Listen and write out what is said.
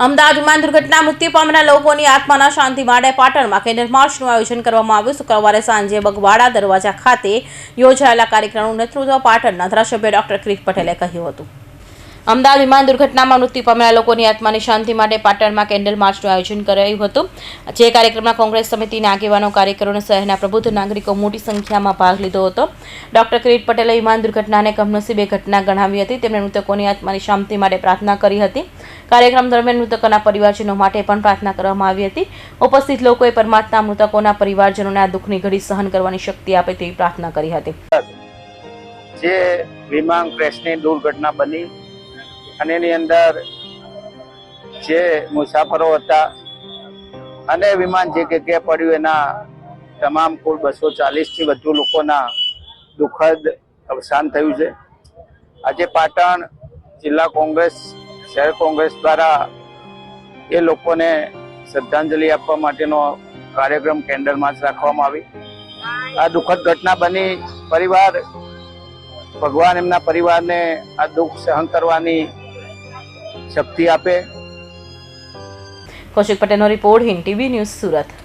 અમદાવાદ વિમાન દુર્ઘટના મૃત્યુ પામેલા લોકોની આત્માના શાંતિ માટે પાટણમાં કેન્ડલ માર્ચનું આયોજન કરવામાં આવ્યું। શુક્રવારે સાંજે બગવાડા દરવાજા ખાતે યોજાયેલા કાર્યક્રમનું નેતૃત્વ પાટણના ધારાસભ્ય ડોક્ટર કિરીટ પટેલે કર્યું હતું। અમદાવાદ વિમાન દુર્ઘટનામાં મૃત્યુ પામેલા લોકોની આત્માની શાંતિ માટે પાટણમાં કેન્ડલ માર્ચનું આયોજન કરાયું હતું। જે કાર્યક્રમમાં કોંગ્રેસ સમિતિના આગેવાનો, કાર્યકરો અને શહેરના પ્રબુદ્ધ નાગરિકો મોટી સંખ્યામાં ભાગ લીધો હતો। ડોક્ટર કિરીટ પટેલે વિમાન દુર્ઘટનાને કમનસીબે ઘટના ગણાવી હતી। તેમણે મૃતકોની આત્માની શાંતિ માટે પ્રાર્થના કરી હતી। કાર્યક્રમ દરમિયાન મૃતકોના પરિવારજનો માટે પણ પ્રાર્થના કરવામાં આવી હતી। ઉપસ્થિત લોકોએ પરમાત્મા મૃતકોના પરિવારજનોને આ દુઃખની ઘડી સહન કરવાની શક્તિ આપે તેવી પ્રાર્થના કરી હતી। જે વિમાન ક્રેશની દુર્ઘટના બની અને એની અંદર જે મુસાફરો હતા અને વિમાન જે જગ્યાએ પડ્યું એના તમામ કુલ 240થી વધુ લોકોના દુઃખદ અવસાન થયું છે। આજે પાટણ જિલ્લા કોંગ્રેસ, શહેર કોંગ્રેસ દ્વારા એ લોકોને શ્રદ્ધાંજલિ આપવા માટેનો કાર્યક્રમ કેન્ડલ માર્ચ રાખવામાં આવી। આ દુઃખદ ઘટના બની, પરિવાર ભગવાન એમના પરિવારને આ દુઃખ સહન કરવાની શક્તિ આપે। કૌશિક પટેલનો report, Hind TV news, Surat.